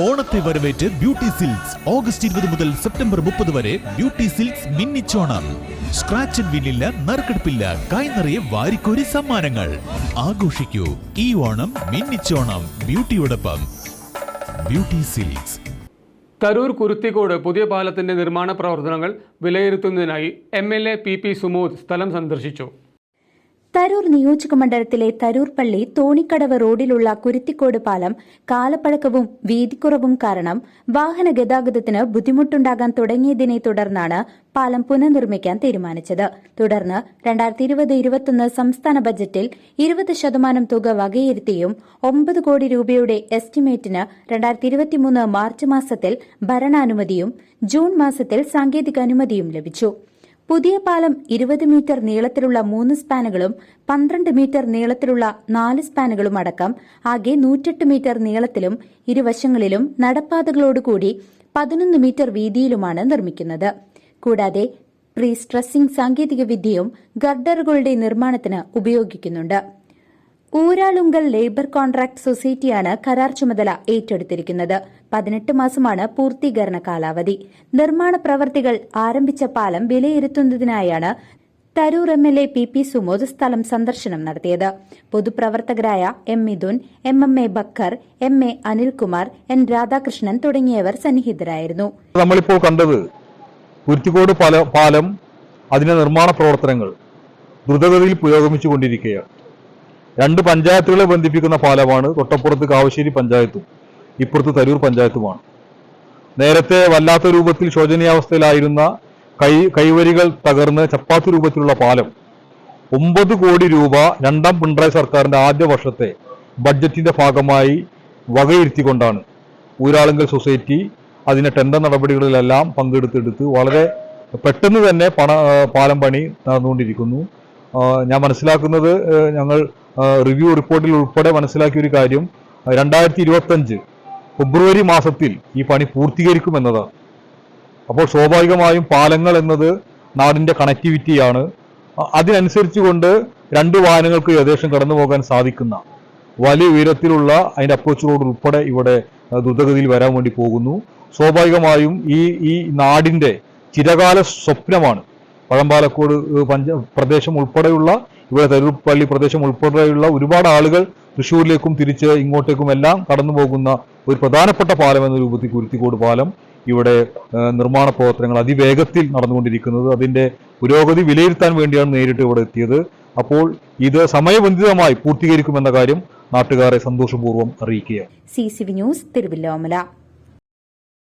ഓണത്തെ വരവേറ്റ് beauty silks August 20 മുതൽ September 30 വരെ ബ്യൂട്ടി സിൽക്സ് മിന്നിച്ചോണം. സ്ക്രാച്ച് ആൻഡ് വിന്നില്ല, നറുക്കെടുപ്പില്ല, കൈനിറയെ വാരിക്കോരി സമ്മാനങ്ങൾ. ആഘോഷിക്കൂ ഈ ഓണം മിന്നിച്ചോണം ബ്യൂട്ടിയോടൊപ്പം. Beauty Silks. തരൂർ കുരുത്തിക്കോട് പുതിയ പാലത്തിന്റെ നിർമ്മാണ പ്രവർത്തനങ്ങൾ വിലയിരുത്തുന്നതിനായി MLA PP സുമോദ് സ്ഥലം സന്ദർശിച്ചു. തരൂർ നിയോജക മണ്ഡലത്തിലെ തരൂർ പള്ളി തോണിക്കടവ് റോഡിലുള്ള കുരുത്തിക്കോട് പാലം കാലപ്പഴക്കവും വീതിക്കുറവും കാരണം വാഹന ഗതാഗതത്തിന് ബുദ്ധിമുട്ടുണ്ടാകാൻ തുടങ്ങിയതിനെ തുടർന്നാണ് പാലം പുനർനിർമ്മിക്കാൻ തീരുമാനിച്ചത്. തുടർന്ന് 2020-21 സംസ്ഥാന ബജറ്റിൽ 20% തുക വകയിരുത്തിയും 9 കോടി രൂപയുടെ എസ്റ്റിമേറ്റിന് 2023 മാർച്ച് മാസത്തിൽ ഭരണാനുമതിയും ജൂൺ മാസത്തിൽ സാങ്കേതിക അനുമതിയും ലഭിച്ചു. പുതിയ പാലം 20 മീറ്റർ നീളത്തിലുള്ള 3 സ്പാനുകളും 12 മീറ്റർ നീളത്തിലുള്ള 4 സ്പാനുകളും അടക്കം ആകെ 108 മീറ്റർ നീളത്തിലും ഇരുവശങ്ങളിലും നടപ്പാതകളോടുകൂടി 11 മീറ്റർ വീതിയിലുമാണ് നിർമ്മിക്കുന്നത്. കൂടാതെ പ്രീ സ്ട്രെസ്സിംഗ് സാങ്കേതിക വിദ്യയും ഗർഡറുകളുടെ നിർമ്മാണത്തിന് ഉപയോഗിക്കുന്നുണ്ട്. ഊരാളുങ്കൽ ലേബർ കോൺട്രാക്ട് സൊസൈറ്റിയാണ് കരാർ ചുമതല ഏറ്റെടുത്തിരിക്കുന്നത്. 18 മാസമാണ് പൂർത്തീകരണ കാലാവധി. നിർമ്മാണ പ്രവർത്തികൾ ആരംഭിച്ച പാലം വിലയിരുത്തുന്നതിനായാണ് തരൂർ MLA PP സുമോദ് സ്ഥലം സന്ദർശനം നടത്തിയത്. പൊതുപ്രവർത്തകരായ M Mithun, MMA Backer, MA Anilkumar, N Radhakrishnan തുടങ്ങിയവർ സന്നിഹിതരായിരുന്നു. നമ്മളിപ്പോൾ കണ്ടത് കുരുത്തിക്കോട് പാലം അതിന്റെ നിർമ്മാണ പ്രവർത്തനങ്ങൾ ദ്രുതഗതിയിൽ പുരോഗമിച്ചുകൊണ്ടിരിക്കുകയാണ്. 2 പഞ്ചായത്തുകളെ ബന്ധിപ്പിക്കുന്ന പാലമാണ്. തൊട്ടപ്പുറത്ത് കാവശ്ശേരി പഞ്ചായത്തും ഇപ്പുറത്ത് തരൂർ പഞ്ചായത്തുമാണ്. നേരത്തെ വല്ലാത്ത രൂപത്തിൽ ശോചനീയാവസ്ഥയിലായിരുന്ന കൈവരികൾ തകർന്ന് ചപ്പാത്തി രൂപത്തിലുള്ള പാലം 9 കോടി രൂപ 2ാം പിണറായി സർക്കാരിന്റെ ആദ്യ വർഷത്തെ ബഡ്ജറ്റിന്റെ ഭാഗമായി വകയിരുത്തിക്കൊണ്ടാണ് ഊരാളുങ്കൽ സൊസൈറ്റി അതിന്റെ ടെൻഡർ നടപടികളിലെല്ലാം പങ്കെടുത്തെടുത്ത് വളരെ പെട്ടെന്ന് തന്നെ പാലം പണി നടന്നുകൊണ്ടിരിക്കുന്നു. ഞാൻ മനസ്സിലാക്കുന്നത്, ഞങ്ങൾ റിവ്യൂ റിപ്പോർട്ടിൽ ഉൾപ്പെടെ മനസ്സിലാക്കിയ ഒരു കാര്യം, 2025 ഫെബ്രുവരി മാസത്തിൽ ഈ പണി പൂർത്തീകരിക്കുമെന്നതാണ്. അപ്പോൾ സ്വാഭാവികമായും പാലങ്ങൾ എന്നത് നാടിന്റെ കണക്ടിവിറ്റിയാണ്. അതിനനുസരിച്ചുകൊണ്ട് 2 വാഹനങ്ങൾക്ക് ഏകദേശം കടന്നു പോകാൻ സാധിക്കുന്ന വലിയ ഉയരത്തിലുള്ള അതിന്റെ അപ്രോച്ച് റോഡ് ഉൾപ്പെടെ ഇവിടെ ദ്രുതഗതിയിൽ വരാൻ വേണ്ടി പോകുന്നു. സ്വാഭാവികമായും ഈ നാടിന്റെ ചിരകാല സ്വപ്നമാണ് പഴമ്പാലക്കോട് പ്രദേശം ഉൾപ്പെടെയുള്ള ഇവിടെ തരൂർ പള്ളി പ്രദേശം ഉൾപ്പെടെയുള്ള ഒരുപാട് ആളുകൾ തൃശ്ശൂരിലേക്കും തിരിച്ച് ഇങ്ങോട്ടേക്കും എല്ലാം കടന്നു പോകുന്ന ഒരു പ്രധാനപ്പെട്ട പാലം എന്ന രൂപത്തിൽ കുരുത്തിക്കോട് പാലം ഇവിടെ നിർമ്മാണ പ്രവർത്തനങ്ങൾ അതിവേഗത്തിൽ നടന്നുകൊണ്ടിരിക്കുന്നത്. അതിന്റെ പുരോഗതി വിലയിരുത്താൻ വേണ്ടിയാണ് നേരിട്ട് ഇവിടെ എത്തിയത്. അപ്പോൾ ഇത് സമയബന്ധിതമായി പൂർത്തീകരിക്കുമെന്ന കാര്യം നാട്ടുകാരെ സന്തോഷപൂർവ്വം അറിയിക്കുകയാണ്. CCV news, Thiruvilwamala.